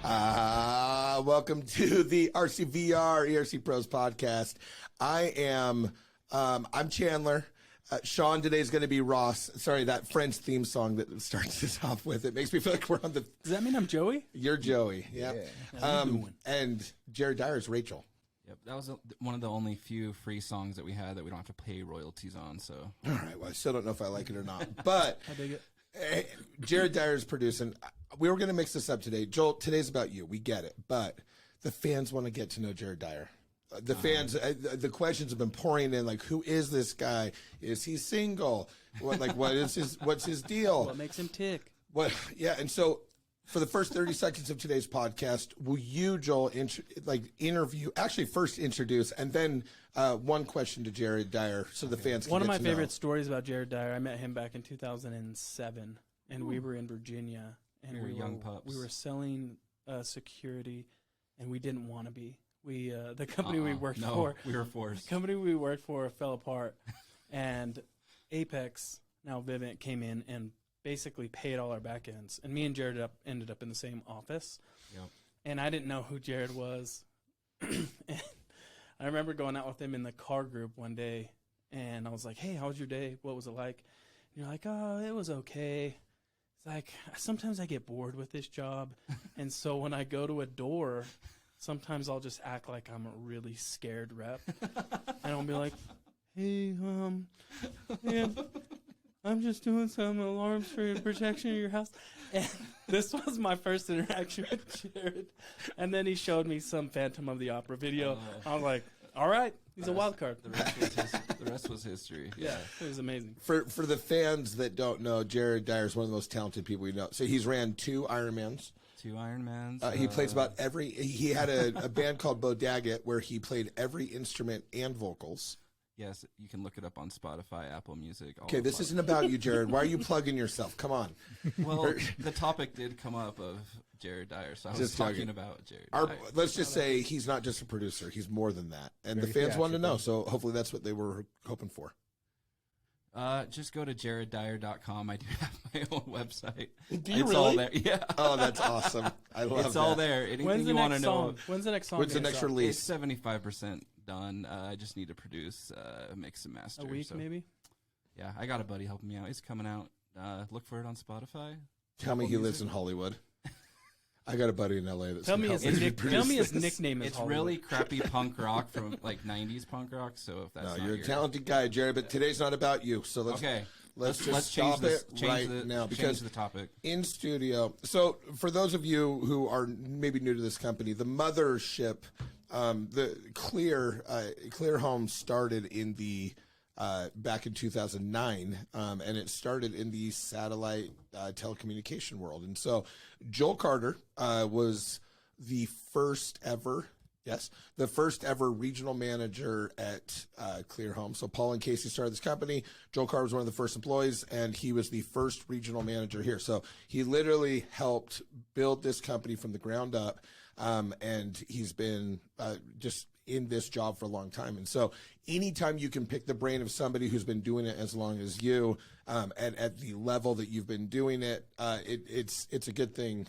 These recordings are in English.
Welcome to the RCVR ERC Pros podcast. I'm Chandler. Sean today is going to be Ross. Sorry, that French theme song that starts this off with, it makes me feel like we're on the... Does that mean I'm Joey? You're Joey, yeah. And Jared Dyer's Rachel. Yep, that was one of the only few free songs that we had that we don't have to pay royalties on, so... All right, well, I still don't know if I like it or not, but... I dig it. Jared Dyer's producing. We were going to mix this up today. Joel, today's about you. We get it. But the fans want to get to know Jared Dyer. The fans, the questions have been pouring in, like, who is this guy? Is he single? What's his deal? What makes him tick? Yeah, and so for the first 30 seconds of today's podcast, will you, Joel, first introduce, and then one question to Jared Dyer so the fans can One of get my to know. favorite stories about Jared Dyer, I met him back in 2007, and we were in Virginia, and We were young pups. We were selling security, and we didn't want to be. The company we worked for, we were forced. The company we worked for fell apart, and Apex, now Vivint, came in and basically paid all our back ends. And me and Jared ended up in the same office. Yep. And I didn't know who Jared was. And I remember going out with him in the car group one day, and I was like, hey, how was your day? What was it like? And you're like, oh, it was okay. It's like, sometimes I get bored with this job. And so when I go to a door, sometimes I'll just act like I'm a really scared rep. And I'll be like, hey, yeah, I'm just doing some alarms for protection of your house. And this was my first interaction with Jared. And then he showed me some Phantom of the Opera video. I was like, all right, he's a wild card. The rest was history. Yeah, it was amazing. For the fans that don't know, Jared Dyer is one of the most talented people we know. So he's ran 2 Ironmans. 2 Ironmans. He plays about every... He had a band called Bo Daggett where he played every instrument and vocals. Yes, you can look it up on Spotify, Apple Music. Okay, this isn't about you, Jared. Why are you plugging yourself? Come on. Well, the topic did come up of Jared Dyer, so I was talking about Jared Dyer. Let's just say he's not just a producer. He's more than that. And the fans want to know, so hopefully that's what they were hoping for. Just go to jareddyer.com. I do have my own website. Do you it's really? all there. Yeah. Oh, that's awesome. I love It's that. all there. Anything you want to know. When's the next song? When's the next release? It's 75% done. I just need to produce, mix and master. A week, maybe? Yeah, I got a buddy helping me out. It's coming out. Look for it on Spotify. Tell me he lives in Hollywood. I got a buddy in L.A. that's Tell me his nickname is It's Hollywood. really crappy punk rock from like 90s punk rock. So if that's you're a talented guy, Jared. But today's not about you. So let's just stop it right now because the topic in studio. So for those of you who are maybe new to this company, the mothership, the Clear Home started in the back in 2009, and it started in the satellite telecommunication world. And so Joel Carter was the first ever regional manager at Clear Home. So Paul and Casey started this company. Joel Carter was one of the first employees, and he was the first regional manager here. So he literally helped build this company from the ground up, and he's been just in this job for a long time. And so anytime you can pick the brain of somebody who's been doing it as long as you, and at the level that you've been doing it, it's a good thing.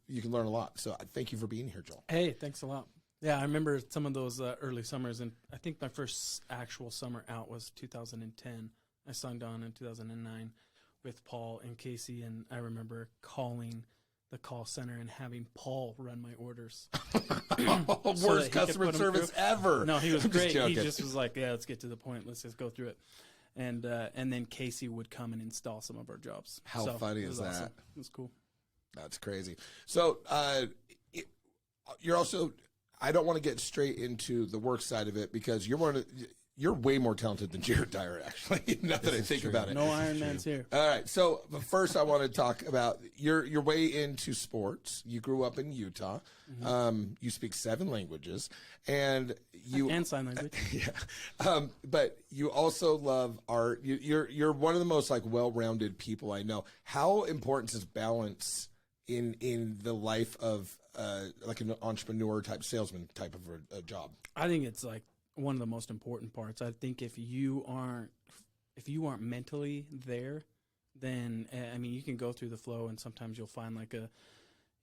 You can learn a lot. So thank you for being here, Joel. Hey, thanks a lot. Yeah, I remember some of those early summers, and I think my first actual summer out was 2010. I signed on in 2009 with Paul and Casey, and I remember calling the call center and having Paul run my orders. Worst customer service ever. No, he was great. He just was like, yeah, let's get to the point. Let's just go through it. And then Casey would come and install some of our jobs. How funny is that? Awesome. It was cool. That's crazy. So you're also... I don't want to get straight into the work side of it because you're way more talented than Jared Dyer, actually, now that I think about it. No Ironmans here. All right. So first I want to talk about your way into sports. You grew up in Utah. Mm-hmm. You speak 7 languages. And sign language. Yeah. But you also love art. You're one of the most well-rounded people I know. How important is balance in the life of like an entrepreneur type salesman type of a job? I think it's like one of the most important parts. I think if you aren't mentally there, then I mean you can go through the flow and sometimes you'll find like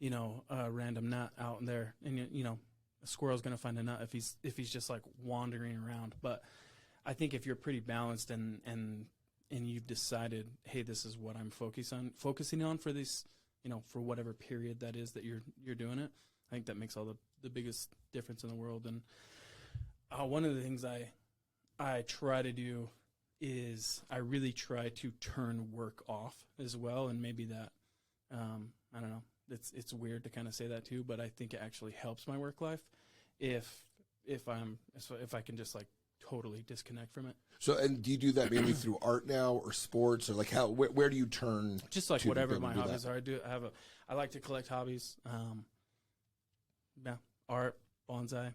a random nut out in there, and a squirrel's going to find a nut if he's just like wandering around. But I think if you're pretty balanced and you've decided, hey, this is what I'm focusing on for this, for whatever period that is that you're doing it, I think that makes all the biggest difference in the world. And one of the things I try to do is I really try to turn work off as well. And maybe that, I don't know, it's weird to kind of say that too, but I think it actually helps my work life if I can just like totally disconnect from it. So, and do you do that mainly through art now or sports, or like where do you turn? Just like whatever my hobbies are. I like to collect hobbies. Art, bonsai.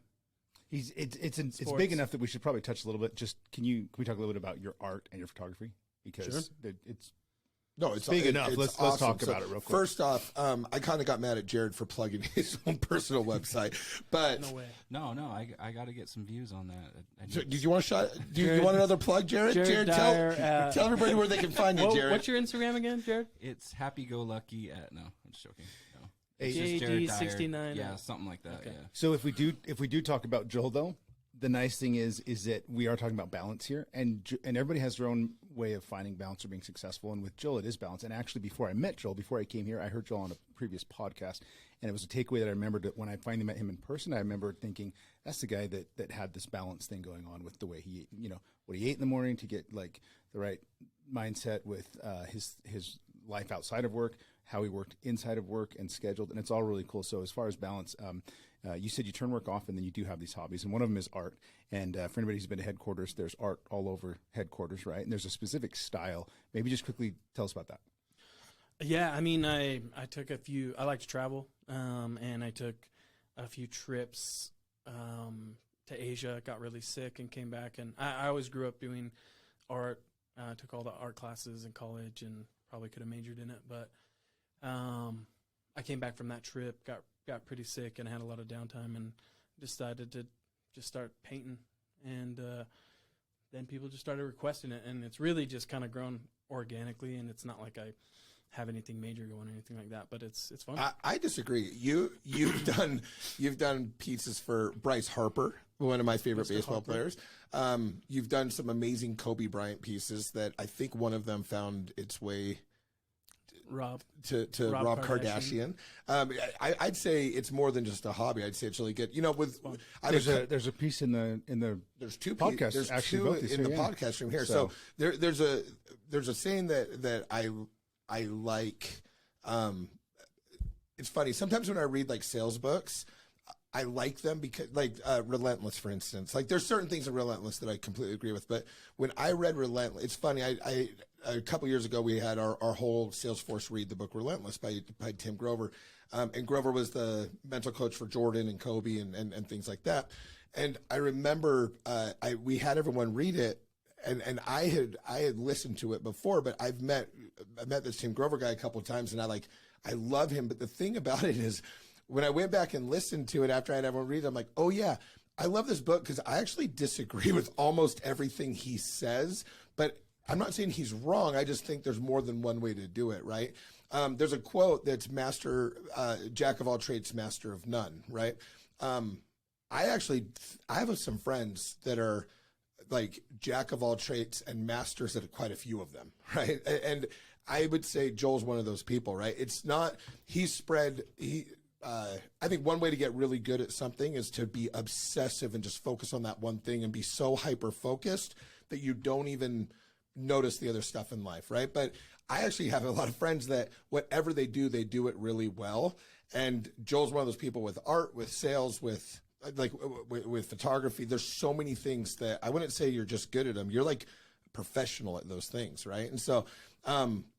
It's big enough that we should probably touch a little bit. Just can we talk a little bit about your art and your photography, because it's big enough. Let's talk about it real quick. First off, I kind of got mad at Jared for plugging his own personal website, but no way. No, I got to get some views on that. So, did you want a shot? Do you want another plug, Jared? Jared Dyer, tell everybody where they can find you, Jared. What's your Instagram again, Jared? It's happy-go-lucky at. No, I'm just joking. No. JD69. Yeah, something like that. Okay. Yeah. So if we do talk about Joel, though, the nice thing is that we are talking about balance here, and everybody has their own way of finding balance or being successful. And with Joel, it is balance. And actually, before I met Joel, before I came here, I heard Joel on a previous podcast, and it was a takeaway that I remembered that when I finally met him in person. I remember thinking, that's the guy that had this balance thing going on with the way he, what he ate in the morning to get like the right mindset with his life outside of work, how he worked inside of work and scheduled, and it's all really cool. So as far as balance, you said you turn work off and then you do have these hobbies, and one of them is art. And for anybody who's been to headquarters, there's art all over headquarters, right? And there's a specific style. Maybe just quickly tell us about that. Yeah, I mean, I took a few. I like to travel, and I took a few trips to Asia. Got really sick and came back, and I always grew up doing art. Took all the art classes in college, and probably could have majored in it, but I came back from that trip, got pretty sick, and had a lot of downtime, and decided to just start painting. And then people just started requesting it, and it's really just kind of grown organically. And it's not like I have anything major going or anything like that, but it's fun. I disagree. You've done pieces for Bryce Harper, one of my favorite baseball players. You've done some amazing Kobe Bryant pieces that I think one of them found its way to Rob Kardashian. I'd say it's more than just a hobby. I'd say it's really good. There's a piece in the there's two podcasts. There's actually two in the podcast room here. So there's a saying that I like. It's funny. Sometimes when I read like sales books, I like them because, like, Relentless, for instance. Like, there's certain things in Relentless that I completely agree with. But when I read Relentless, it's funny. I a couple years ago, we had our whole Salesforce read the book Relentless by Tim Grover. And Grover was the mental coach for Jordan and Kobe and things like that. And I remember we had everyone read it. And I had listened to it before, but I met this Tim Grover guy a couple of times, and I love him. But the thing about it is, when I went back and listened to it after I had everyone read it, I'm like, oh yeah, I love this book because I actually disagree with almost everything he says. But I'm not saying he's wrong. I just think there's more than one way to do it, right? There's a quote that's jack of all trades, master of none, right? I have some friends that are like jack of all trades and masters at quite a few of them, right? And I would say Joel's one of those people, right? It's not, I think one way to get really good at something is to be obsessive and just focus on that one thing and be so hyper-focused that you don't even notice the other stuff in life, right? But I actually have a lot of friends that whatever they do it really well. And Joel's one of those people with art, with sales, with photography. There's so many things that I wouldn't say you're just good at them. You're like professional at those things, right? And so,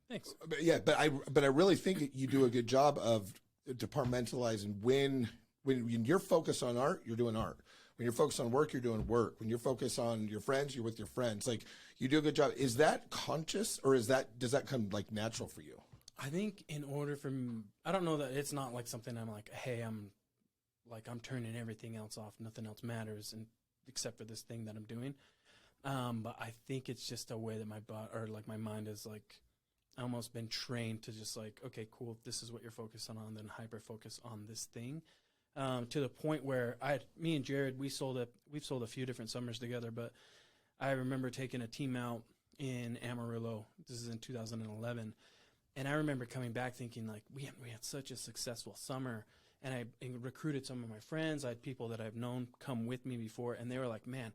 thanks. But I really think you do a good job of departmentalizing when you're focused on art, you're doing art. When you're focused on work, you're doing work. When you're focused on your friends, you're with your friends. Like, you do a good job. Is that conscious, or does that come like natural for you? I think in order for me, I don't know that it's not like something I'm like, hey, I'm turning everything else off. Nothing else matters except for this thing that I'm doing. But I think it's just a way that my mind is like almost been trained to just like, okay, cool, if this is what you're focused on, then hyper focus on this thing. To the point where me and Jared, we've sold a few different summers together, but I remember taking a team out in Amarillo. This is in 2011. And I remember coming back thinking like, we had such a successful summer, and I recruited some of my friends. I had people that I've known come with me before, and they were like, man,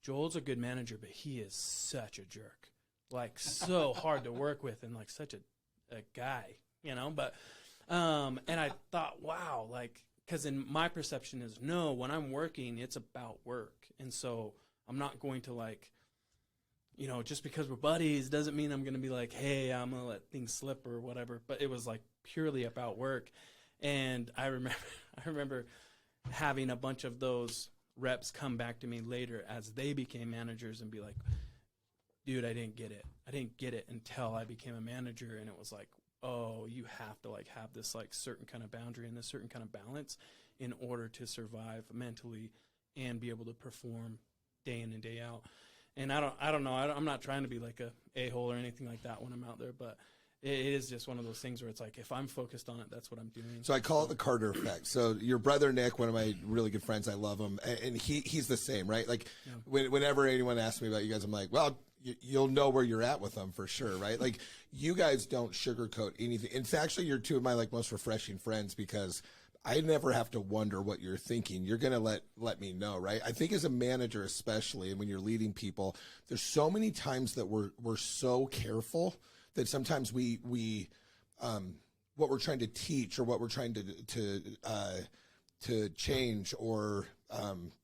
Joel's a good manager, but he is such a jerk, like so hard to work with, and like such a guy, you know, but, and I thought, wow, like, because in my perception is, no, when I'm working, it's about work. And so I'm not going to like, you know, just because we're buddies doesn't mean I'm going to be like, hey, I'm going to let things slip or whatever. But it was like purely about work. And I remember having a bunch of those reps come back to me later as they became managers and be like, dude, I didn't get it. I didn't get it until I became a manager. And it was like, oh, you have to like have this like certain kind of boundary and this certain kind of balance in order to survive mentally and be able to perform day in and day out. And I don't know. I'm not trying to be like a hole or anything like that when I'm out there, but it is just one of those things where it's like, if I'm focused on it, that's what I'm doing. So I call it the Carter effect. So your brother, Nick, one of my really good friends, I love him. And he's the same, right? Like whenever anyone asks me about you guys, I'm like, well, you'll know where you're at with them for sure, right? Like you guys don't sugarcoat anything. It's actually, you're two of my like most refreshing friends because I never have to wonder what you're thinking. You're going to let me know, right? I think as a manager, especially, and when you're leading people, there's so many times that we're so careful that sometimes we what we're trying to teach or what we're trying to change or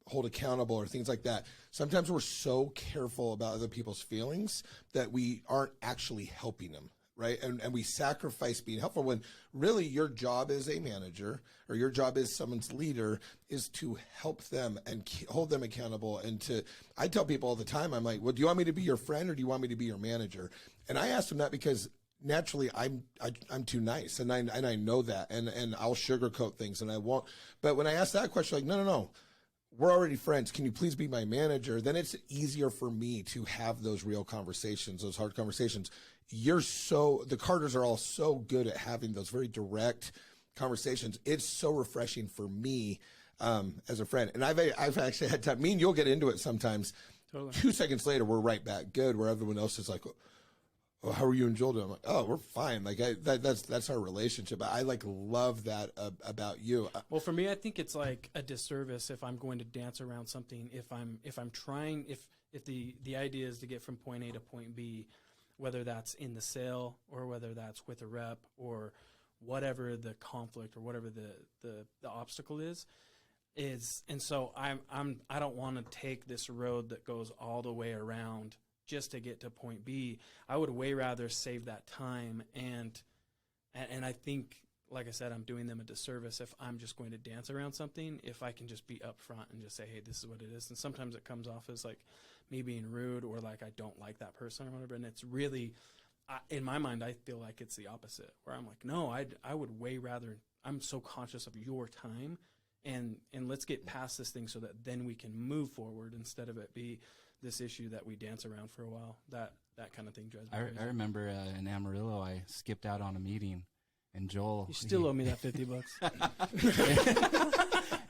hold accountable or things like that. Sometimes we're so careful about other people's feelings that we aren't actually helping them, right? And we sacrifice being helpful when really your job as a manager or your job as someone's leader is to help them and hold them accountable. And I tell people all the time, I'm like, well, do you want me to be your friend or do you want me to be your manager? And I ask them that because naturally I'm too nice and I know that and I'll sugarcoat things and I won't. But when I ask that question, like, no, we're already friends. Can you please be my manager? Then it's easier for me to have those real conversations, those hard conversations. The Carters are all so good at having those very direct conversations. It's so refreshing for me as a friend. And I've actually had time. Me and you'll get into it sometimes. Totally. 2 seconds later, we're right back good, where everyone else is like, oh, how are you and Joel doing? I'm like, oh, we're fine. Like that's our relationship. I like love that about you. Well, for me, I think it's like a disservice if I'm going to dance around something. If I'm trying, if the idea is to get from point A to point B, whether that's in the sale or whether that's with a rep or whatever the conflict or whatever the obstacle is, and so I don't want to take this road that goes all the way around just to get to point B. I would way rather save that time and I think, like I said, I'm doing them a disservice if I'm just going to dance around something, if I can just be upfront and just say, hey, this is what it is. And sometimes it comes off as like me being rude or like I don't like that person or whatever. And it's really, in my mind, I feel like it's the opposite, where I'm like, no, I would way rather, I'm so conscious of your time and let's get past this thing so that then we can move forward instead of it be this issue that we dance around for a while. That kind of thing drives me crazy. I remember in Amarillo, I skipped out on a meeting, and Joel. You still owe me that $50.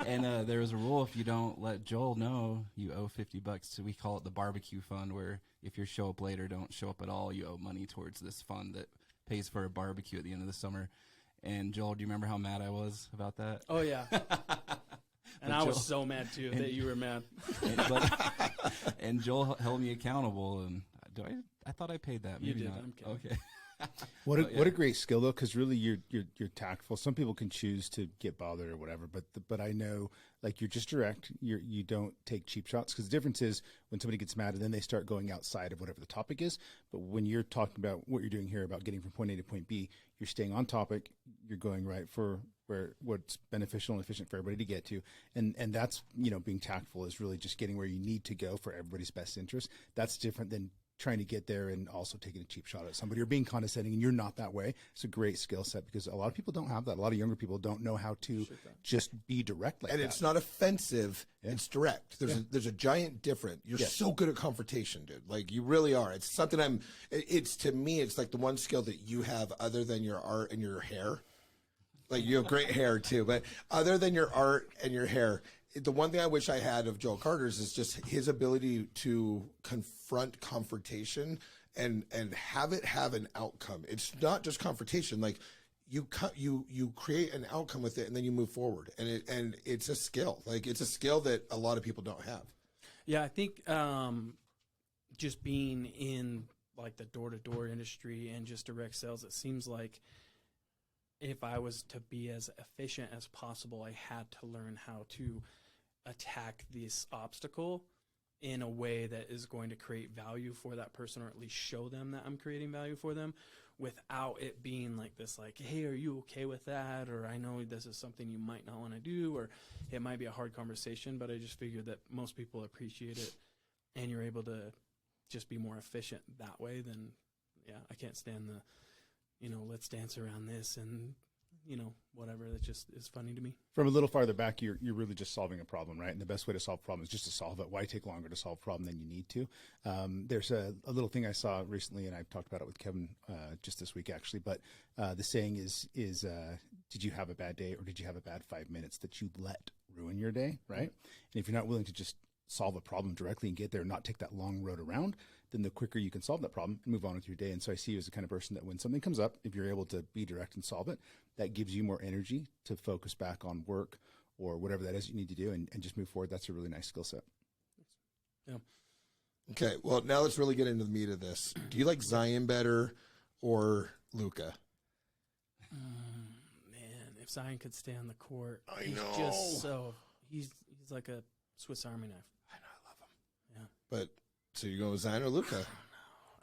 And there was a rule: if you don't let Joel know, you owe $50. So we call it the barbecue fund, where if you show up late or don't show up at all, you owe money towards this fund that pays for a barbecue at the end of the summer. And Joel, do you remember how mad I was about that? Oh yeah. And I was so mad too that you were mad. And Joel held me accountable, and I thought I paid that. Maybe you did. Not. I'm kidding. Okay. What a great skill though, because really you're tactful. Some people can choose to get bothered or whatever, but I know like you're just direct. You don't take cheap shots, because the difference is when somebody gets mad and then they start going outside of whatever the topic is. But when you're talking about what you're doing here about getting from point A to point B, you're staying on topic. You're going right for what's beneficial and efficient for everybody to get to, and that's being tactful is really just getting where you need to go for everybody's best interest. That's different than trying to get there and also taking a cheap shot at somebody or being condescending, and you're not that way. It's a great skill set because a lot of people don't have that. A lot of younger people don't know how to just be direct like and that. it's not offensive. Yeah. It's direct. There's a giant difference. You're so good at confrontation, dude. Like you really are. It's something it's to me, it's like the one skill that you have other than your art and your hair. Like you have great hair too, but other than your art and your hair, the one thing I wish I had of Joel Carter's is just his ability to confront confrontation and have it have an outcome. It's not just confrontation. Like you create an outcome with it and then you move forward. And it's a skill. Like it's a skill that a lot of people don't have. Yeah, I think just being in like the door-to-door industry and just direct sales, it seems like if I was to be as efficient as possible, I had to learn how to attack this obstacle in a way that is going to create value for that person, or at least show them that I'm creating value for them, without it being like this, like, hey, are you okay with that? Or I know this is something you might not want to do, or it might be a hard conversation, but I just figured that most people appreciate it and you're able to just be more efficient that way. Then I can't stand the, let's dance around this and whatever. That just is funny to me. From a little farther back, you're really just solving a problem, right? And the best way to solve a problem is just to solve it. Why take longer to solve a problem than you need to? There's a little thing I saw recently, and I've talked about it with Kevin just this week, actually. But the saying is did you have a bad day, or did you have a bad 5 minutes that you let ruin your day, right? And if you're not willing to just solve a problem directly and get there and not take that long road around, then the quicker you can solve that problem and move on with your day. And so I see you as the kind of person that when something comes up, if you're able to be direct and solve it, that gives you more energy to focus back on work or whatever that is you need to do and just move forward. That's a really nice skill set. Yeah. Okay, well, now let's really get into the meat of this. Do you like Zion better or Luka? Man, if Zion could stay on the court, I know. He's like a Swiss Army knife. I know, I love him. Yeah. But so you go with Zion or Luka?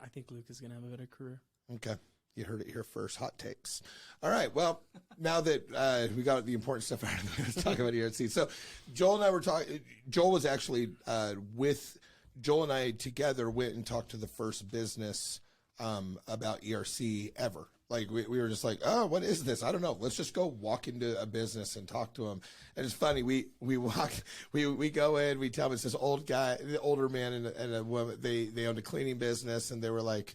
I think Luka's going to have a better career. Okay. You heard it here first. Hot takes. All right. Well, now that we got the important stuff out of the way, let's talk about ERC. So Joel and I were talking. Joel was actually with Joel and I together went and talked to the first business about ERC ever. Like we were just like, oh, what is this? I don't know. Let's just go walk into a business and talk to them. And it's funny. We go in. We tell them it's this old guy, the older man and a woman. They owned a cleaning business, and they were like,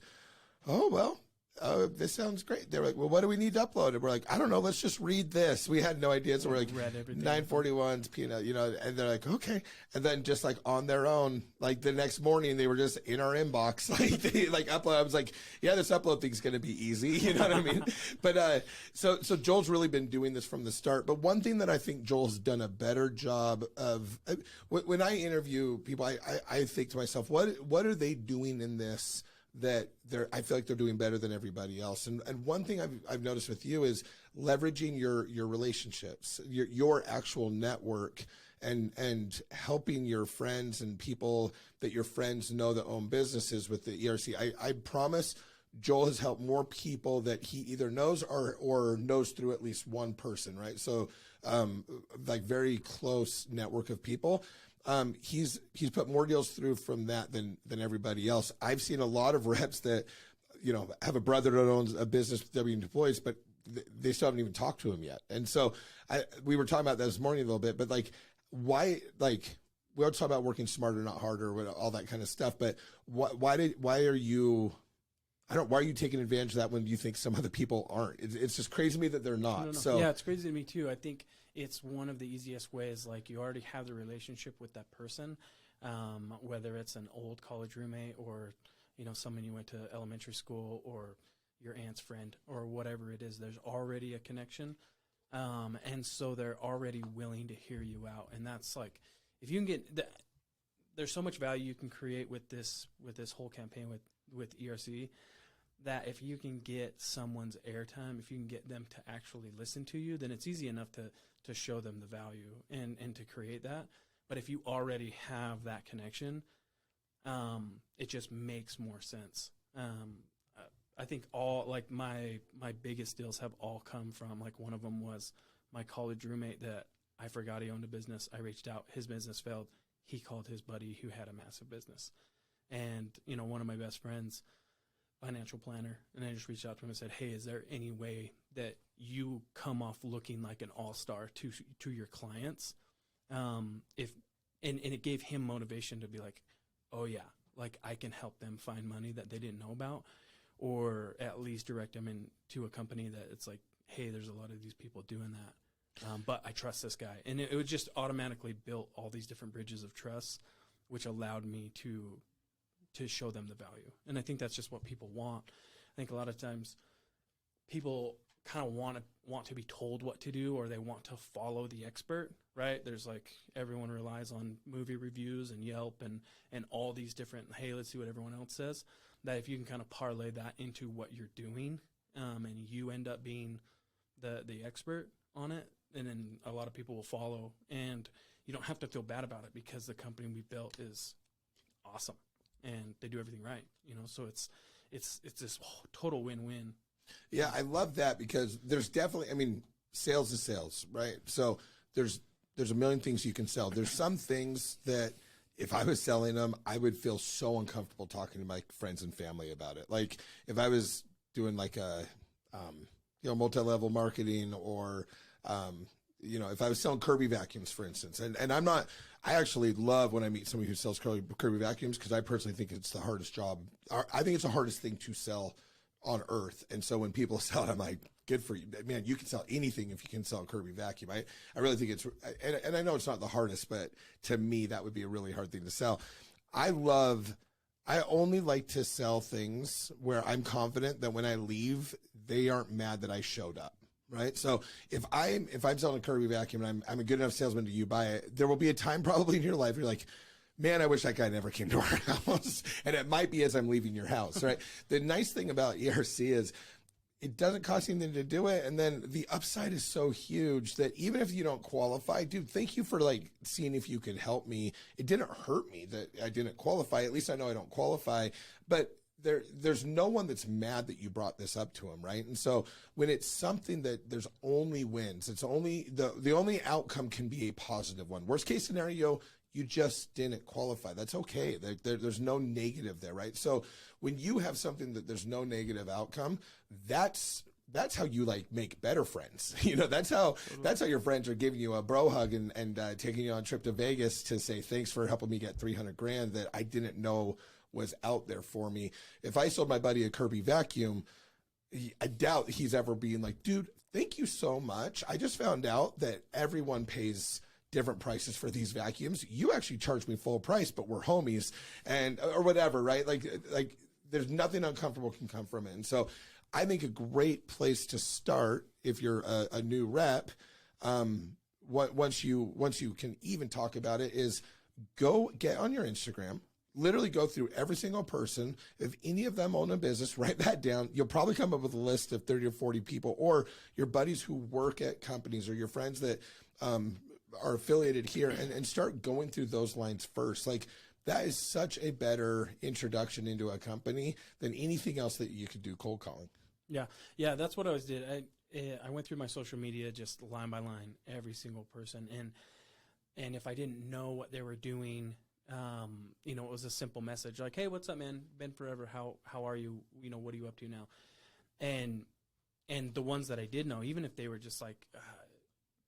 oh well. Oh, this sounds great. They were like, well, what do we need to upload? And we're like, I don't know. Let's just read this. We had no idea. So we're like, 941s, and they're like, okay. And then just like on their own, like the next morning, they were just in our inbox. Like they upload. I was like, yeah, this upload thing's going to be easy. You know what I mean? But, so Joel's really been doing this from the start. But one thing that I think Joel's done a better job of, when I interview people, I think to myself, what are they doing in this that I feel like they're doing better than everybody else. And one thing I've noticed with you is leveraging your relationships, your actual network, and helping your friends and people that your friends know that own businesses with the ERC. I promise Joel has helped more people that he either knows or knows through at least one person, right? So like very close network of people. He's put more deals through from that than everybody else. I've seen a lot of reps that, have a brother that owns a business with W employees, but they still haven't even talked to him yet. And so we were talking about that this morning a little bit, but like, why, like, we always talk about working smarter, not harder, all that kind of stuff. But why are you taking advantage of that when you think some other people aren't? It's just crazy to me that they're not. No. So yeah, it's crazy to me too. I think it's one of the easiest ways. Like you already have the relationship with that person, whether it's an old college roommate or someone you went to elementary school or your aunt's friend or whatever it is. There's already a connection, and so they're already willing to hear you out. And that's like, if you can get that, there's so much value you can create with this whole campaign with ERC. That if you can get someone's airtime, if you can get them to actually listen to you, then it's easy enough to show them the value and to create that. But if you already have that connection, it just makes more sense. I think all like my biggest deals have all come from, like, one of them was my college roommate that I forgot he owned a business. I reached out, his business failed. He called his buddy who had a massive business. And, you know, one of my best friends, financial planner, and I just reached out to him and said, hey, is there any way that you come off looking like an all-star to your clients? And it gave him motivation to be like, oh yeah, like I can help them find money that they didn't know about, or at least direct them into a company that it's like, hey, there's a lot of these people doing that. But I trust this guy. And it was just automatically built all these different bridges of trust, which allowed me to show them the value. And I think that's just what people want. I think a lot of times people kind of want to be told what to do, or they want to follow the expert, right? There's like, everyone relies on movie reviews and Yelp and all these different, hey, let's see what everyone else says. That if you can kind of parlay that into what you're doing, and you end up being the expert on it, and then a lot of people will follow, and you don't have to feel bad about it because the company we built is awesome and they do everything right, you know. So it's this total win-win. Yeah, I love that, because there's definitely, I mean, sales is sales, right? So there's a million things you can sell. There's some things that if I was selling them, I would feel so uncomfortable talking to my friends and family about it. Like if I was doing like a, multi-level marketing, or, if I was selling Kirby vacuums, for instance, and I actually love when I meet somebody who sells Kirby vacuums, because I personally think it's the hardest job. I think it's the hardest thing to sell on earth. And so when people sell it, I'm like, good for you, man. You can sell anything if you can sell a Kirby vacuum. I really think it's, and I know it's not the hardest, but to me, that would be a really hard thing to sell. I only like to sell things where I'm confident that when I leave, they aren't mad that I showed up. Right. So if I'm selling a Kirby vacuum and I'm a good enough salesman to you buy it, there will be a time probably in your life where you're like, man, I wish that guy never came to our house. And it might be as I'm leaving your house, right? The nice thing about ERC is it doesn't cost anything to do it. And then the upside is so huge that even if you don't qualify, dude, thank you for like seeing if you could help me. It didn't hurt me that I didn't qualify. At least I know I don't qualify, but there's no one that's mad that you brought this up to him, right? And so when it's something that there's only wins, it's only the only outcome can be a positive one. Worst case scenario, you just didn't qualify. That's okay. There's no negative there, right? So when you have something that there's no negative outcome, that's how you like make better friends. That's how your friends are giving you a bro hug and taking you on a trip to Vegas to say, thanks for helping me get $300,000 that I didn't know was out there for me. If I sold my buddy a Kirby vacuum, I doubt he's ever being like, dude, thank you so much. I just found out that everyone pays different prices for these vacuums. You actually charge me full price, but we're homies, or whatever, right? Like there's nothing uncomfortable can come from it. And so I think a great place to start if you're a new rep, once you can even talk about it, is go get on your Instagram. Literally go through every single person. If any of them own a business, write that down. You'll probably come up with a list of 30 or 40 people, or your buddies who work at companies, or your friends that are affiliated here, and start going through those lines first. Like that is such a better introduction into a company than anything else that you could do cold calling. Yeah, that's what I always did. I went through my social media just line by line, every single person, and if I didn't know what they were doing, it was a simple message like, hey, what's up, man? Been forever. How are you? What are you up to now? And the ones that I did know, even if they were just like,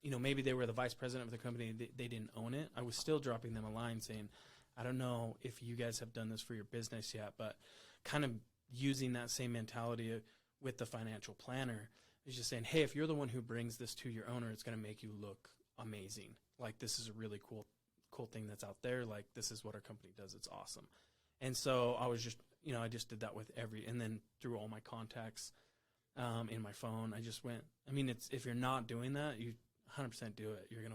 maybe they were the vice president of the company, they didn't own it, I was still dropping them a line saying, I don't know if you guys have done this for your business yet, but kind of using that same mentality with the financial planner is just saying, hey, if you're the one who brings this to your owner, it's going to make you look amazing. Like, this is a really cool thing that's out there. Like, this is what our company does. It's awesome. And so I was just, I just did that with and then through all my contacts in my phone, I just went, if you're not doing that, you 100% do it. You're going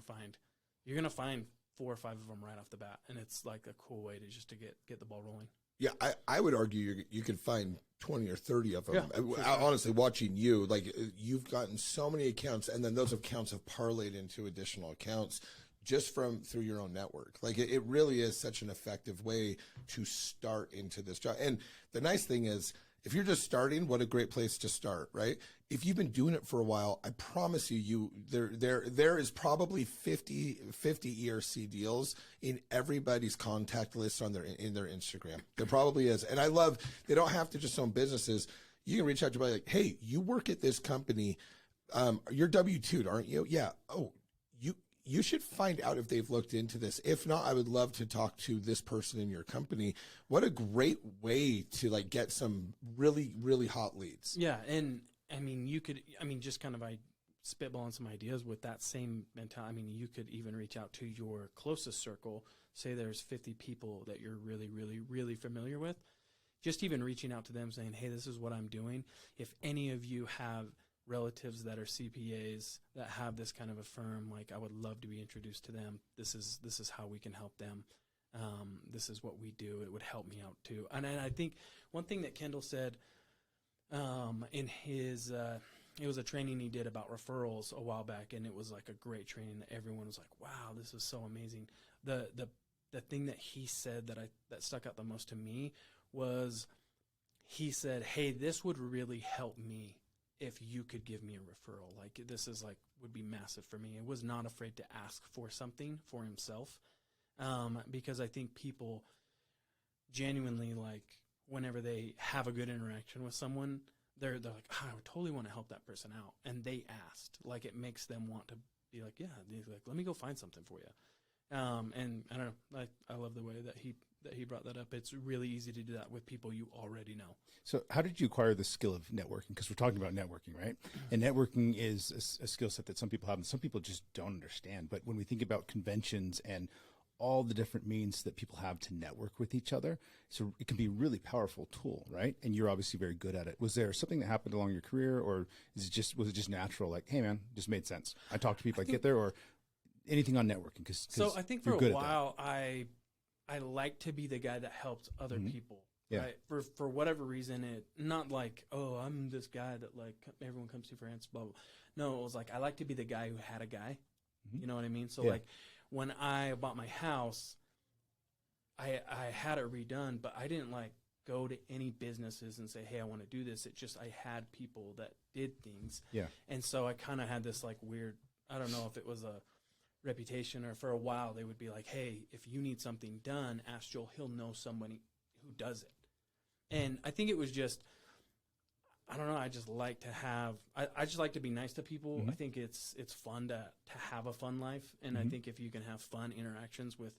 to find 4 or 5 of them right off the bat. And it's like a cool way to get the ball rolling. Yeah, I would argue you could find 20 or 30 of them. Yeah, sure. Honestly, watching you, like you've gotten so many accounts, and then those accounts have parlayed into additional accounts just through your own network. Like it really is such an effective way to start into this job. And the nice thing is, if you're just starting, what a great place to start, right? If you've been doing it for a while, I promise you, there is probably 50 ERC deals in everybody's contact list on in their Instagram. There probably is. And I love, they don't have to just own businesses. You can reach out to somebody like, hey, you work at this company. You're W-2'd, aren't you? Yeah. Oh, you should find out if they've looked into this. If not, I would love to talk to this person in your company. What a great way to like get some really, really hot leads. Yeah. And I mean, just kind of spitballing some ideas with that same mentality. I mean, you could even reach out to your closest circle. Say there's 50 people that you're really, really, really familiar with. Just even reaching out to them saying, hey, this is what I'm doing. If any of you have relatives that are CPAs that have this kind of a firm, like I would love to be introduced to them. This is how we can help them. This is what we do. It would help me out too. And I think one thing that Kendall said in his it was a training he did about referrals a while back, and it was like a great training that everyone was like, wow, this is so amazing. The thing that he said that stuck out the most to me was he said, hey, this would really help me if you could give me a referral. Like, this is like, would be massive for me. It was not afraid to ask for something for himself. Because I think people genuinely, like, whenever they have a good interaction with someone, they're like, I would totally want to help that person out. And they asked. Like, it makes them want to be like, yeah, like, let me go find something for you. And I don't know, I love the way that he brought that up. It's really easy to do that with people you already know. So how did you acquire the skill of networking? Because we're talking about networking, right? And networking is a skill set that some people have and some people just don't understand. But when we think about conventions and all the different means that people have to network with each other, so it can be a really powerful tool, right? And you're obviously very good at it. Was there something that happened along your career, or was it just natural? Like, hey man, just made sense. I talk to people, I get there, or anything on networking? So I think for a while, I like to be the guy that helped other people. Yeah. Right? For whatever reason, it not like, oh, I'm this guy that like everyone comes to for answers, blah, blah, blah. No, it was like I like to be the guy who had a guy. You know what I mean? So like when I bought my house, I had it redone, but I didn't like go to any businesses and say, hey, I want to do this. It just I had people that did things. Yeah. And so I kind of had this like weird, I don't know if it was a reputation, or for a while they would be like, hey, if you need something done, ask Joel, he'll know somebody who does it. And I think it was just, I don't know, I just like to have, I just like to be nice to people. I think it's fun to have a fun life, and I think if you can have fun interactions with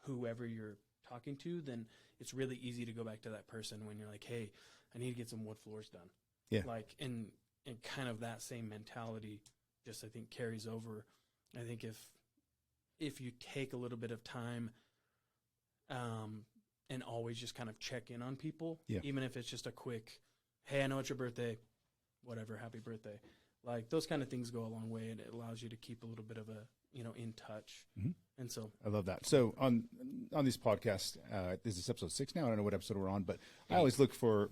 whoever you're talking to, then it's really easy to go back to that person when you're like, hey, I need to get some wood floors done. Yeah. Like, and kind of that same mentality just, I think, carries over. I think if you take a little bit of time and always just kind of check in on people, even if it's just a quick, hey, I know it's your birthday, whatever, happy birthday. Like, those kind of things go a long way, and it allows you to keep a little bit of a, in touch. And so I love that. So on these podcasts, this is episode 6 now. I don't know what episode we're on, but I always look for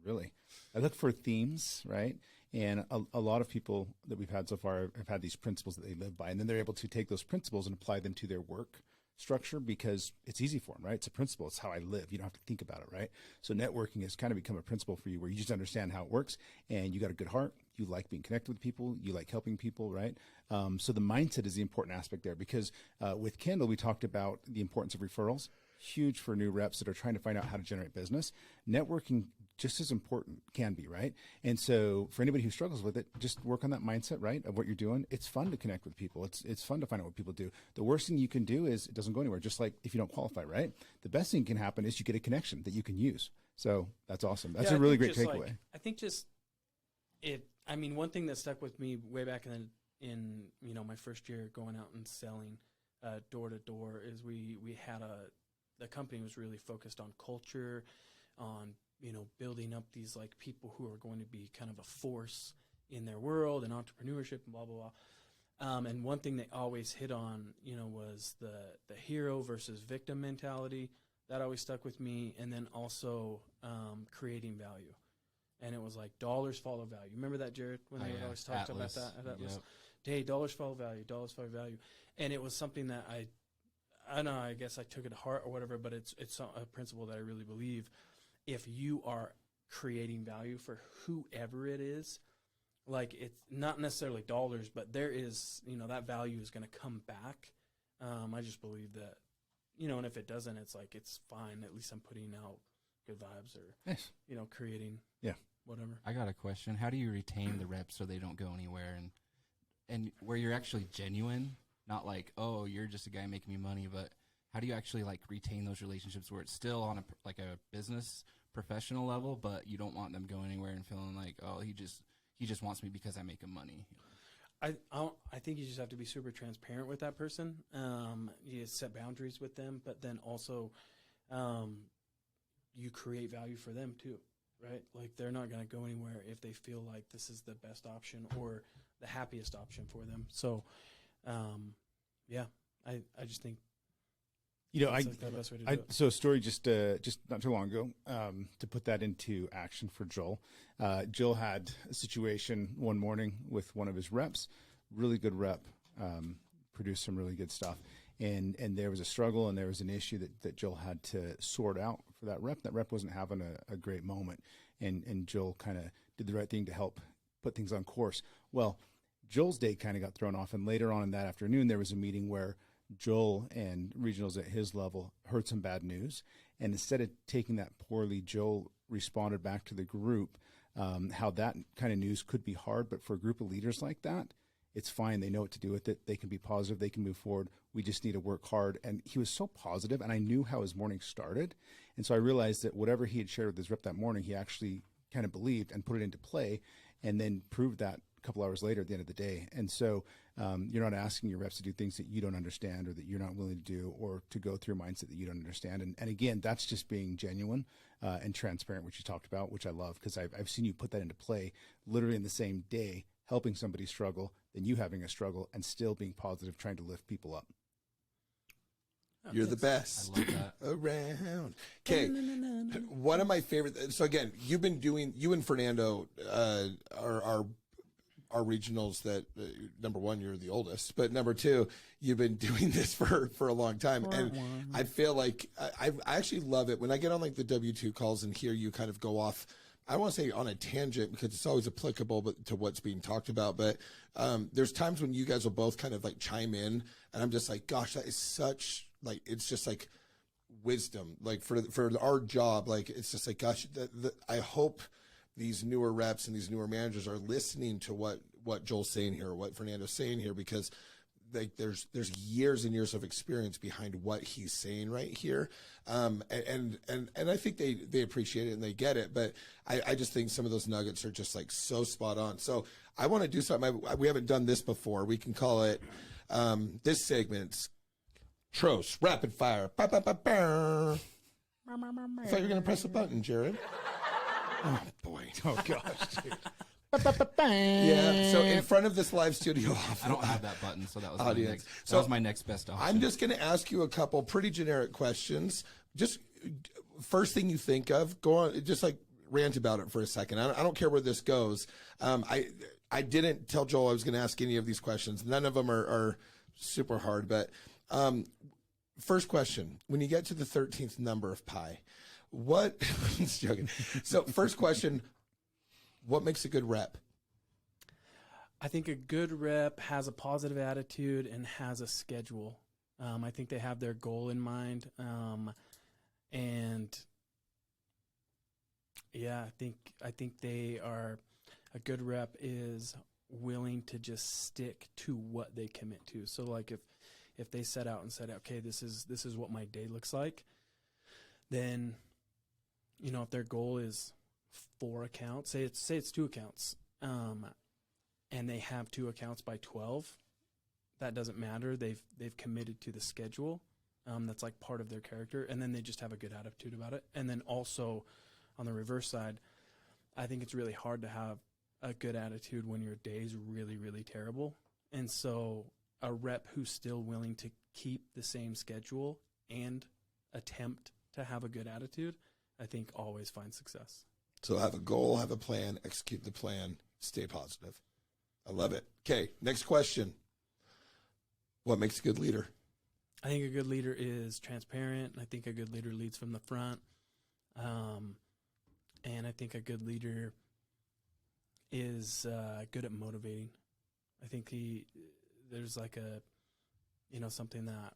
I look for themes, right? And a lot of people that we've had so far have had these principles that they live by, and then they're able to take those principles and apply them to their work structure because it's easy for them, right? It's a principle. It's how I live. You don't have to think about it, right? So networking has kind of become a principle for you where you just understand how it works, and you got a good heart. You like being connected with people. You like helping people, right? So the mindset is the important aspect there, because with Kendall, we talked about the importance of referrals. Huge for new reps that are trying to find out how to generate business. Networking just as important, can be, right? And so for anybody who struggles with it, just work on that mindset, right, of what you're doing. It's fun to connect with people. It's fun to find out what people do. The worst thing you can do is it doesn't go anywhere, just like if you don't qualify, right? The best thing can happen is you get a connection that you can use. So that's awesome. That's a really great takeaway. Like, I think just one thing that stuck with me way back in my first year going out and selling door to door is we had the company was really focused on culture, on building up these like people who are going to be kind of a force in their world and entrepreneurship and blah blah blah. And one thing they always hit on, was the hero versus victim mentality. That always stuck with me. And then also creating value. And it was like dollars follow value. Remember that, Jared, when they always talked about that? Was, hey, dollars follow value, dollars follow value. And it was something that I don't know, I guess I took it to heart or whatever, but it's a principle that I really believe. If you are creating value for whoever it is. Like, it's not necessarily dollars, but there is, that value is going to come back. I just believe that, and if it doesn't, it's like, it's fine. At least I'm putting out good vibes or, Nice. Creating whatever. I got a question. How do you retain the reps so they don't go anywhere and where you're actually genuine, not like, oh, you're just a guy making me money, but how do you actually like retain those relationships where it's still on a business professional level, but you don't want them going anywhere and feeling like, oh, he just wants me because I make him money. I think you just have to be super transparent with that person. You set boundaries with them, but then also you create value for them too, right? Like, they're not going to go anywhere if they feel like this is the best option or the happiest option for them. So, I just think that's like the best way to do it. So a story just not too long ago, to put that into action for Joel. Joel had a situation one morning with one of his reps, really good rep, produced some really good stuff. And there was a struggle and there was an issue that Joel had to sort out for that rep. That rep wasn't having a great moment. And Joel kind of did the right thing to help put things on course. Well, Joel's day kind of got thrown off. And later on in that afternoon, there was a meeting where Joel and regionals at his level heard some bad news. And instead of taking that poorly, Joel responded back to the group, how that kind of news could be hard. But for a group of leaders like that, it's fine. They know what to do with it. They can be positive. They can move forward. We just need to work hard. And he was so positive, and I knew how his morning started. And so I realized that whatever he had shared with his rep that morning, he actually kind of believed and put it into play and then proved that a couple hours later at the end of the day. And so you're not asking your reps to do things that you don't understand or that you're not willing to do or to go through a mindset that you don't understand. And again, that's just being genuine and transparent, which you talked about, which I love because I've seen you put that into play literally in the same day, helping somebody struggle, then you having a struggle and still being positive, trying to lift people up. You're the best. I love that. Around. Okay. One of my favorite. So again, you and Fernando are regionals that, number one, you're the oldest, but number two, you've been doing this for a long time. And I feel like I actually love it when I get on like the W2 calls and hear you kind of go off, I don't want to say on a tangent because it's always applicable to what's being talked about. But there's times when you guys will both kind of like chime in and I'm just like, gosh, that is such like, it's just like wisdom, like for our job. Like, it's just like, gosh, I hope these newer reps and these newer managers are listening to what Joel's saying here, or what Fernando's saying here, because like there's years and years of experience behind what he's saying right here. And I think they appreciate it and they get it, but I just think some of those nuggets are just like so spot on. So I want to do something. We haven't done this before. We can call it, this segment's Tros Rapid Fire. I thought you were going to press a button, Jared. Oh boy. Oh gosh. Dude. Yeah. So in front of this live studio, I don't have that button, so that was audience. That was my next best option. I'm just going to ask you a couple pretty generic questions. Just first thing you think of, go on, just like rant about it for a second. I don't care where this goes. I didn't tell Joel I was going to ask any of these questions. None of them are super hard, but first question: when you get to the 13th number of pi, what? I'm just joking. So first question: what makes a good rep? I think a good rep has a positive attitude and has a schedule. I think they have their goal in mind. And yeah, I think they are, a good rep is willing to just stick to what they commit to. So like if they set out and said, okay, this is what my day looks like, then, you know, if their goal is 4 accounts, say it's 2 accounts, and they have 2 accounts by 12, that doesn't matter. They've committed to the schedule. That's like part of their character, and then they just have a good attitude about it. And then also on the reverse side, I think it's really hard to have a good attitude when your day is really, really terrible. And so a rep who's still willing to keep the same schedule and attempt to have a good attitude, I think always finds success. So have a goal, have a plan, execute the plan, stay positive. I love it. Okay, next question. What makes a good leader? I think a good leader is transparent. I think a good leader leads from the front. And And I think a good leader is good at motivating. I think there's like a, something that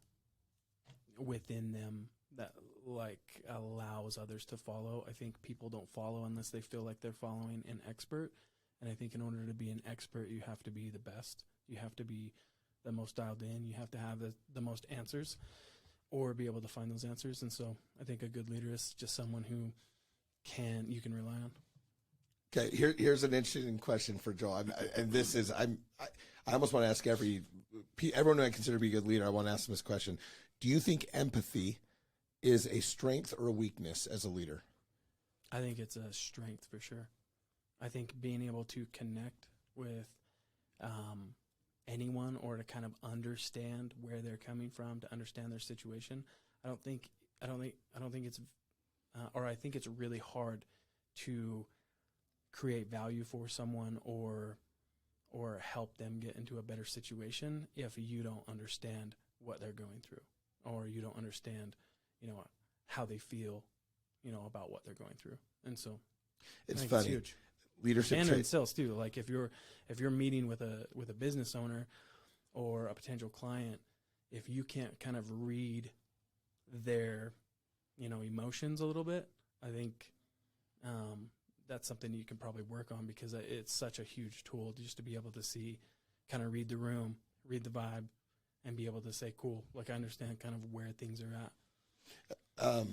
within them that like allows others to follow. I think people don't follow unless they feel like they're following an expert. And I think in order to be an expert, you have to be the best. You have to be the most dialed in. You have to have the most answers or be able to find those answers. And so I think a good leader is just someone who you can rely on. Okay, here's an interesting question for Joel. I almost want to ask everyone who I consider to be a good leader, I want to ask them this question. Do you think empathy is a strength or a weakness as a leader? I think it's a strength for sure. I think being able to connect with anyone or to kind of understand where they're coming from, to understand their situation. I think it's I think it's really hard to create value for someone or help them get into a better situation if you don't understand what they're going through, or you don't understand, how they feel, about what they're going through. And so it's funny. It's huge. Leadership and in sales too. Like if you're meeting with a business owner or a potential client, if you can't kind of read their, emotions a little bit, I think that's something you can probably work on, because it's such a huge tool just to be able to see, kind of read the room, read the vibe, and be able to say, cool, like I understand kind of where things are at.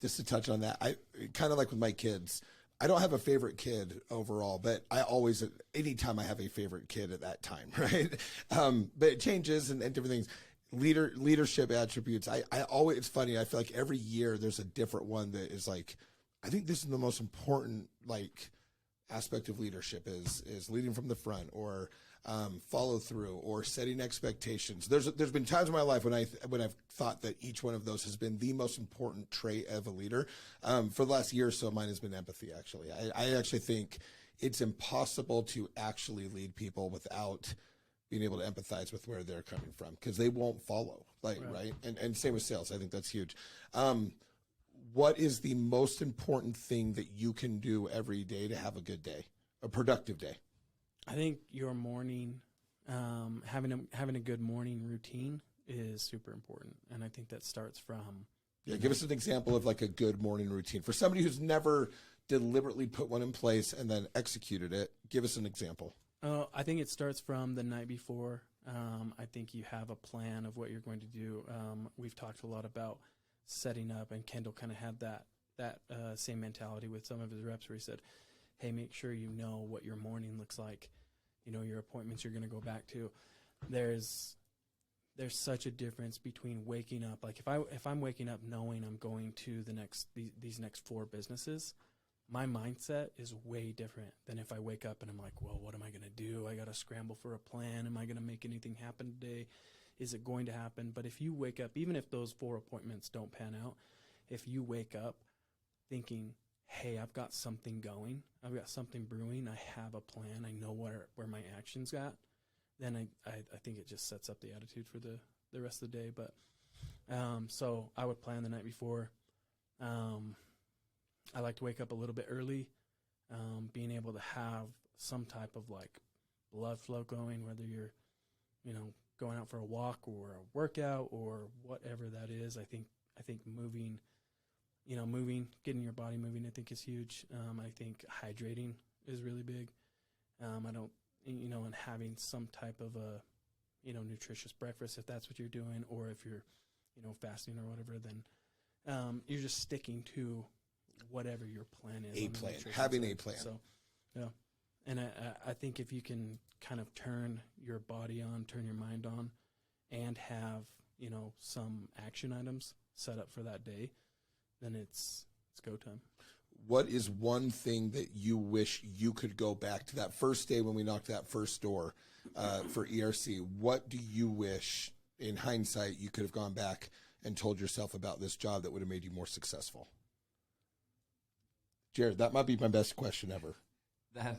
Just to touch on that, I kind of like with my kids, I don't have a favorite kid overall, but I always, anytime I have a favorite kid at that time, right? But it changes and different things. Leadership attributes. I always, it's funny. I feel like every year there's a different one that is like, I think this is the most important, like, aspect of leadership is leading from the front, or follow through, or setting expectations. There's been times in my life when I've thought that each one of those has been the most important trait of a leader. For the last year or so, mine has been empathy. Actually, I actually think it's impossible to actually lead people without being able to empathize with where they're coming from, because they won't follow. Right? And same with sales. I think that's huge. What is the most important thing that you can do every day to have a good day, a productive day? I think your morning, having a good morning routine is super important, and I think that starts from. Yeah, give us an example of like a good morning routine for somebody who's never deliberately put one in place and then executed it. Give us an example. I think it starts from the night before. I think you have a plan of what you're going to do. We've talked a lot about setting up, and Kendall kind of had that same mentality with some of his reps, where he said, hey, make sure you know what your morning looks like, your appointments you're going to go back to. There's such a difference between waking up. Like if I'm waking up knowing I'm going to these next 4 businesses, my mindset is way different than if I wake up and I'm like, well, what am I going to do? I got to scramble for a plan. Am I going to make anything happen today? Is it going to happen? But if you wake up, even if those 4 appointments don't pan out, if you wake up thinking, hey, I've got something going, I've got something brewing, I have a plan, I know where my action's got, then I think it just sets up the attitude for the rest of the day. But so I would plan the night before. I like to wake up a little bit early, being able to have some type of like blood flow going, whether you're, going out for a walk or a workout or whatever that is. I think moving, getting your body moving, I think is huge. I think hydrating is really big. And having some type of a, nutritious breakfast, if that's what you're doing, or if you're, fasting or whatever, then you're just sticking to whatever your plan is. Having a plan. So, yeah. And I think if you can kind of turn your body on, turn your mind on, and have, some action items set up for that day, then it's go time. What is one thing that you wish you could go back to that first day when we knocked that first door for ERC? What do you wish, in hindsight, you could have gone back and told yourself about this job that would have made you more successful? Jared, that might be my best question ever.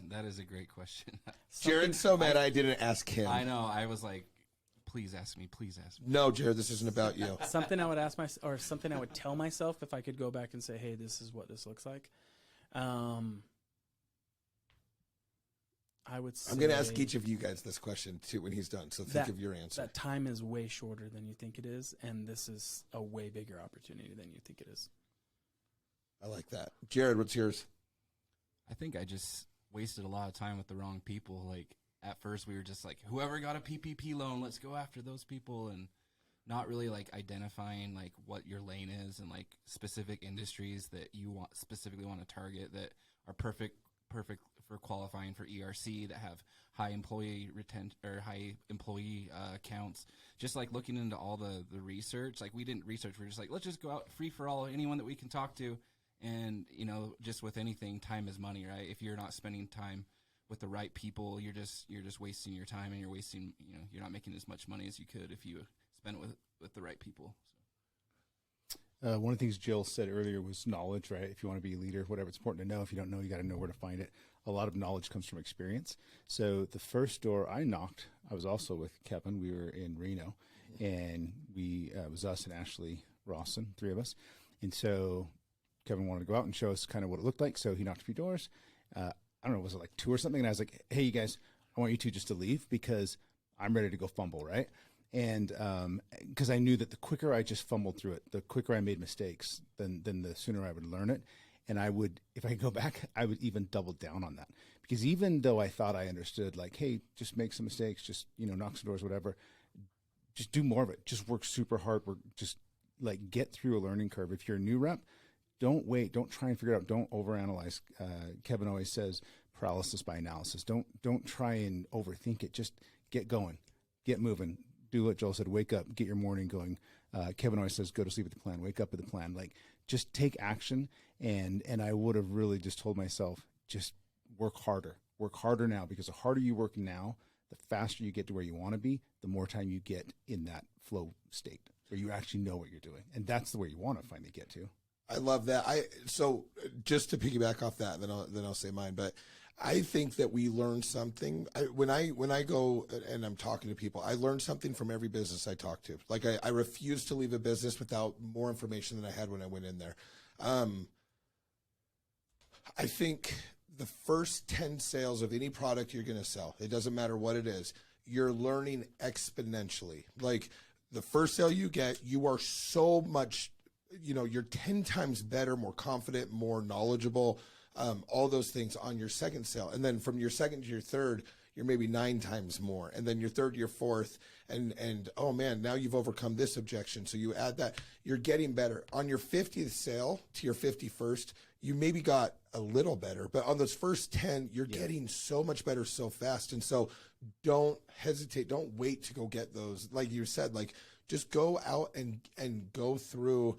That is a great question. Jared's so mad I didn't ask him. I know. I was like, please ask me. Please ask me. No, Jared, this isn't about you. Something I would ask or something I would tell myself if I could go back and say, hey, this is what this looks like. I would say I'm going to ask each of you guys this question too when he's done. So think of your answer. That time is way shorter than you think it is, and this is a way bigger opportunity than you think it is. I like that. Jared, what's yours? I think I just wasted a lot of time with the wrong people. Like, at first we were just like, whoever got a PPP loan, let's go after those people, and not really like identifying like what your lane is and like specific industries that you specifically want to target that are perfect for qualifying for ERC, that have high employee retention or high employee counts. Just like looking into all the research, like we didn't research, we were just like, let's just go out free for all, anyone that we can talk to. And, you know, just with anything, time is money, right? If you're not spending time with the right people, you're just wasting your time, and you're not making as much money as you could if you spend it with the right people. One of the things Jill said earlier was knowledge, right? If you want to be a leader, whatever, it's important to know. If you don't know, you got to know where to find it. A lot of knowledge comes from experience. So the first door I knocked, I was also with Kevin. We were in Reno, and it was us and Ashley Rawson, three of us. And so Kevin wanted to go out and show us kind of what it looked like. So he knocked a few doors. I don't know, was it like 2 or something? And I was like, hey, you guys, I want you two just to leave because I'm ready to go fumble, right? And because I knew that the quicker I just fumbled through it, the quicker I made mistakes, then the sooner I would learn it. And I would, if I could go back, I would even double down on that. Because even though I thought I understood, like, hey, just make some mistakes, just, knock some doors, whatever, just do more of it. Just work super hard. Just like get through a learning curve. If you're a new rep, don't wait. Don't try and figure it out. Don't overanalyze. Kevin always says paralysis by analysis. Don't try and overthink it. Just get going, get moving. Do what Joel said. Wake up, get your morning going. Kevin always says, go to sleep with the plan. Wake up with the plan. Like, just take action. And I would have really just told myself, just work harder. Work harder now, because the harder you work now, the faster you get to where you want to be, the more time you get in that flow state where you actually know what you're doing. And that's the way you want to finally get to. I love that. So just to piggyback off that, then I'll say mine. But I think that we learn something. When I go and I'm talking to people, I learn something from every business I talk to. Like I refuse to leave a business without more information than I had when I went in there. I think the first 10 sales of any product you're going to sell, it doesn't matter what it is, you're learning exponentially. Like the first sale you get, you are so much, you're 10 times better, more confident, more knowledgeable, all those things on your second sale. And then from your second to your third, you're maybe 9 times more. And then your third to your fourth, and oh man, now you've overcome this objection. So you add that, you're getting better. On your 50th sale to your 51st, you maybe got a little better, but on those first 10, you're getting so much better so fast. And so don't hesitate. Don't wait to go get those. Like you said, like just go out and go through.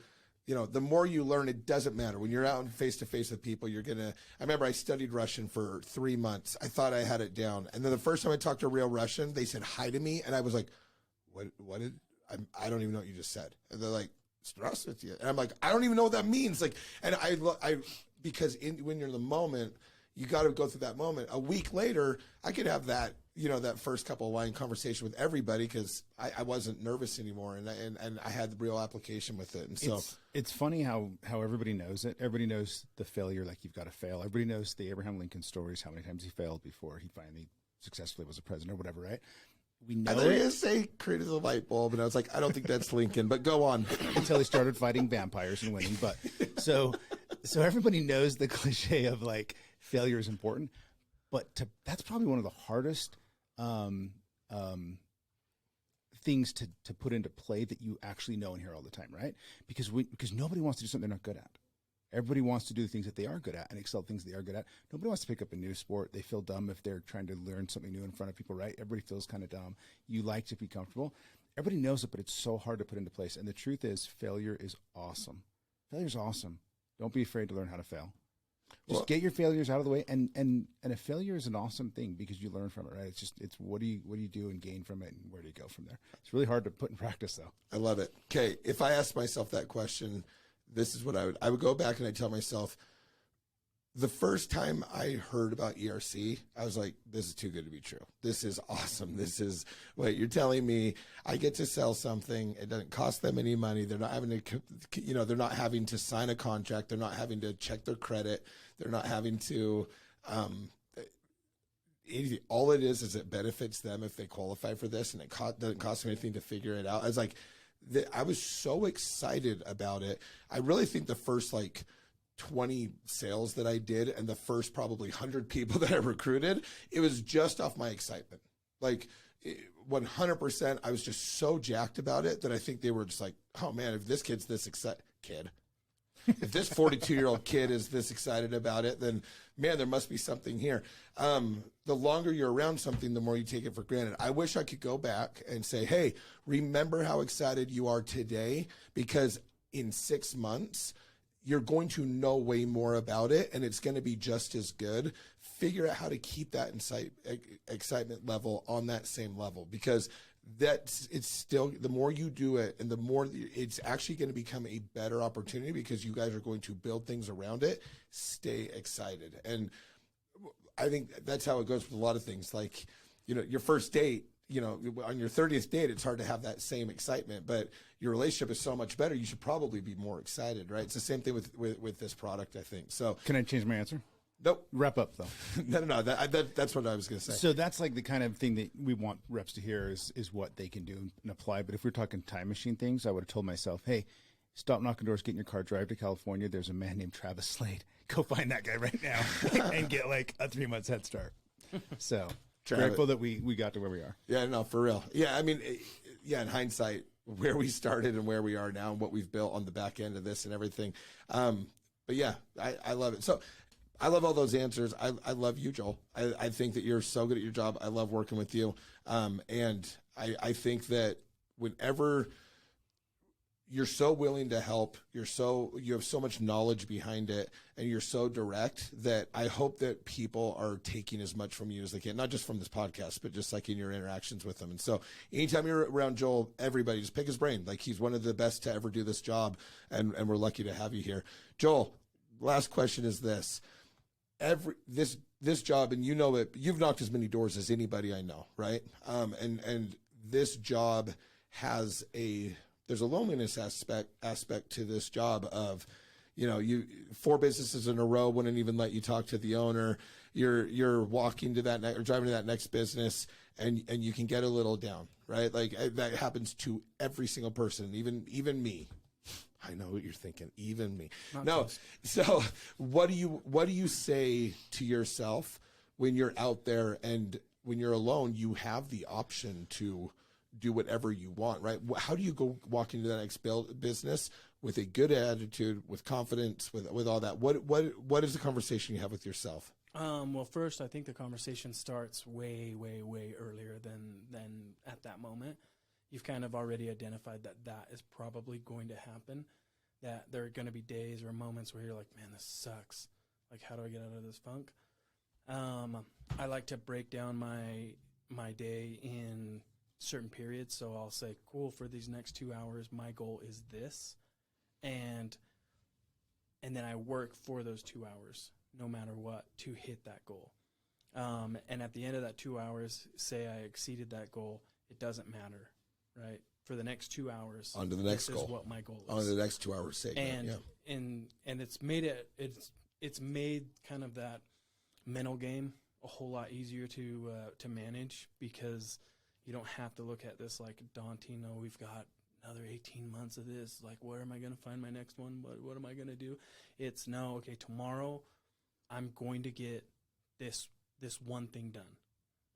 The more you learn, it doesn't matter. When you're out face to face with people, I remember I studied Russian for 3 months. I thought I had it down. And then the first time I talked to a real Russian, they said hi to me. And I was like, I don't even know what you just said. And they're like, Здравствуйте. And I'm like, I don't even know what that means. Like, and because when you're in the moment, you got to go through that moment. A week later, I could have that, that first couple of line conversation with everybody because I wasn't nervous anymore, and I had the real application with it. And so it's funny how everybody knows it. Everybody knows the failure, like you've got to fail. Everybody knows the Abraham Lincoln stories, how many times he failed before he finally successfully was a president or whatever, right? We know I was going to say created the light bulb, and I was like, I don't think that's Lincoln, but go on. Until he started fighting vampires and winning. But so everybody knows the cliche of like failure is important, but that's probably one of the hardest things to put into play that you actually know and hear all the time, right? Because nobody wants to do something they're not good at. Everybody wants to do things that they are good at and excel at things they are good at. Nobody wants to pick up a new sport. They feel dumb if they're trying to learn something new in front of people, right? Everybody feels kind of dumb. You like to be comfortable. Everybody knows it, but it's so hard to put into place. And the truth is, failure is awesome. Failure is awesome. Don't be afraid to learn how to fail. Just get your failures out of the way. And a failure is an awesome thing because you learn from it, right? It's what do you do and gain from it, and where do you go from there? It's really hard to put in practice, though. I love it. Okay, if I asked myself that question, this is what I would go back and I'd tell myself, the first time I heard about ERC, I was like, this is too good to be true. This is awesome. This is what you're telling me. I get to sell something. It doesn't cost them any money. They're not having to, they're not having to sign a contract. They're not having to check their credit. They're not having to, all it is it benefits them if they qualify for this, and it doesn't cost them anything to figure it out. I was like, I was so excited about it. I really think the first 20 sales that I did and the first probably 100 people that I recruited, it was just off my excitement. 100%, I was just so jacked about it that I think they were just like, oh man, if this kid's this excited, if this 42-year-old kid is this excited about it, then man, there must be something here. The longer you're around something, the more you take it for granted. I wish I could go back and say, hey, remember how excited you are today, because in 6 months, you're going to know way more about it, and it's going to be just as good. Figure out how to keep that excitement level on that same level, because it's still, the more you do it and the more it's actually going to become a better opportunity, because you guys are going to build things around it. Stay excited. And I think that's how it goes with a lot of things. Your first date, on your 30th date, it's hard to have that same excitement, but your relationship is so much better. You should probably be more excited, right? It's the same thing with this product, I think. So Can I change my answer? Nope. Wrap up, though. No. That's what I was going to say. So that's the kind of thing that we want reps to hear is what they can do and apply. But if we're talking time machine things, I would have told myself, hey, stop knocking doors, get in your car, drive to California. There's a man named Travis Slade. Go find that guy right now and get a 3 months head start. So grateful that we got to where we are. Yeah, no, for real. Yeah, I mean, in hindsight, where we started and where we are now and what we've built on the back end of this and everything. But yeah, I love it. So I love all those answers. I love you, Joel. I think that you're so good at your job. I love working with you. And I think that whenever you're so willing to help, you have so much knowledge behind it, and you're so direct, that I hope that people are taking as much from you as they can, not just from this podcast, but just in your interactions with them. And so anytime you're around Joel, everybody just pick his brain. He's one of the best to ever do this job, and we're lucky to have you here. Joel, last question is this. This job, and you've knocked as many doors as anybody I know, right? And this job has there's a loneliness aspect to this job of, you 4 businesses in a row wouldn't even let you talk to the owner. You're walking to that or driving to that next business, and you can get a little down, right? That happens to every single person, even me. I know what you're thinking, even me. No. So what do you say to yourself when you're out there and when you're alone? You have the option to do whatever you want, right? How do you go walk into that next business with a good attitude, with confidence, with all that? What is the conversation you have with yourself? Well, first, I think the conversation starts way, way, way earlier than at that moment. You've kind of already identified that is probably going to happen, that there are going to be days or moments where you're like, man, this sucks. How do I get out of this funk? I like to break down my day in certain periods. So I'll say, cool, for these next 2 hours, my goal is this. And then I work for those 2 hours, no matter what, to hit that goal. And at the end of that 2 hours, say I exceeded that goal, it doesn't matter, right? For the next 2 hours, on to the next goal. This is what my goal is. On to the next 2 hours segment. And it's made kind of that mental game a whole lot easier to manage, because you don't have to look at this daunting. Oh, we've got another 18 months of this. Where am I going to find my next one? What am I going to do? It's no, okay, tomorrow I'm going to get this one thing done,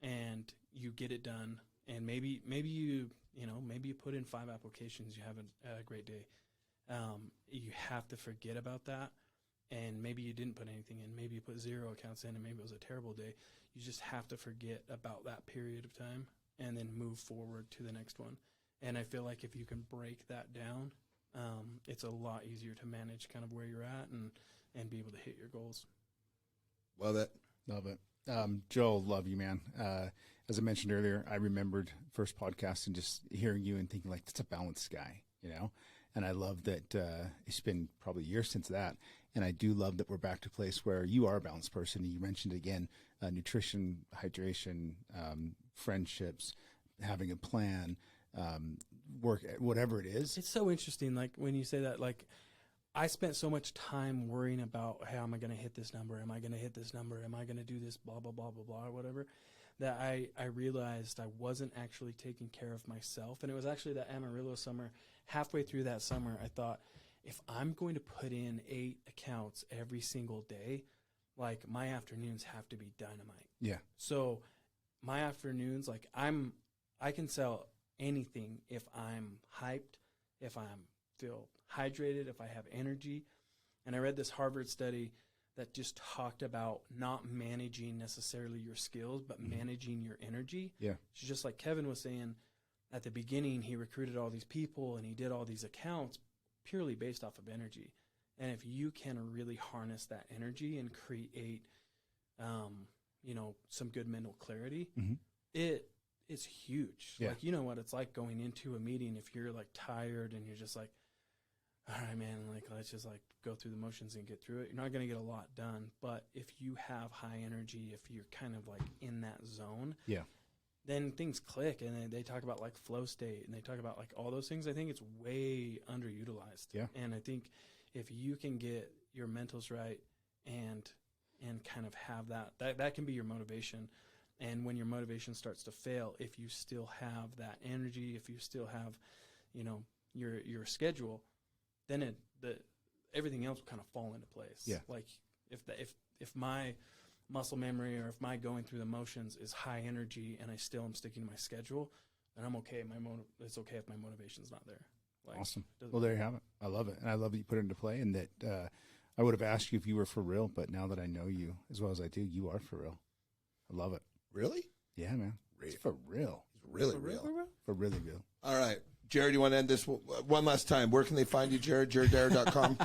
and you get it done. And maybe you put in 5 applications, you have a great day. You have to forget about that. And maybe you didn't put anything in. Maybe you put 0 accounts in, and maybe it was a terrible day. You just have to forget about that period of time and then move forward to the next one. And I feel like if you can break that down, it's a lot easier to manage kind of where you're at and be able to hit your goals. Love it. Joel, love you, man. As I mentioned earlier, I remembered first podcast and just hearing you and thinking that's a balanced guy, And I love that it's been probably years since that. And I do love that we're back to a place where you are a balanced person. You mentioned again, nutrition, hydration, friendships, having a plan, work, whatever it is. It's so interesting. When you say that, I spent so much time worrying about, hey, am I going to hit this number? Am I going to hit this number? Am I going to do this, blah, blah, blah, blah, blah, or whatever, that I realized I wasn't actually taking care of myself. And it was actually that Amarillo summer, halfway through that summer, I thought, if I'm going to put in 8 accounts every single day, like my afternoons have to be dynamite. Yeah. So my afternoons, like I can sell anything if I'm hyped, if I'm feel hydrated, if I have energy. And I read this Harvard study that just talked about not managing necessarily your skills, but managing your energy. Yeah. It's just like Kevin was saying at the beginning, he recruited all these people and he did all these accounts purely based off of energy. And if you can really harness that energy and create, some good mental clarity, it's huge. Yeah. Like, you know what it's like going into a meeting if you're like tired and you're just like, all right, man, like, let's just like go through the motions and get through it. You're not going to get a lot done. But if you have high energy, if you're kind of like in that zone, Yeah. then things click. And then they talk about like flow state and they talk about like all those things. I think it's way underutilized. Yeah. And I think if you can get your mentals right and kind of have that can be your motivation. And when your motivation starts to fail, if you still have that energy, if you still have, your schedule, then everything else will kind of fall into place. Yeah. Like if my muscle memory or if my going through the motions is high energy and I still am sticking to my schedule, then I'm okay. It's okay if my motivation's not there. Like, Awesome. Well, there you have it. I love it. And I love that you put it into play, and that I would have asked you if you were for real, but now that I know you as well as I do, you are for real. I love it. Really? Yeah, man. It's for real. He's really real. For really real. All right. Jared, you want to end this one last time? Where can they find you, Jared? JaredDare.com?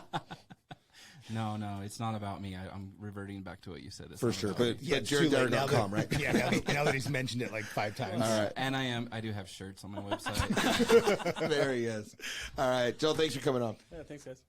No, it's not about me. I'm reverting back to what you said. It's For not sure. about me. But yeah, JaredDare.com, right? Yeah, now that he's mentioned it like 5 times. All right. And I do have shirts on my website. There he is. All right. Joel, thanks for coming on. Yeah, thanks, guys.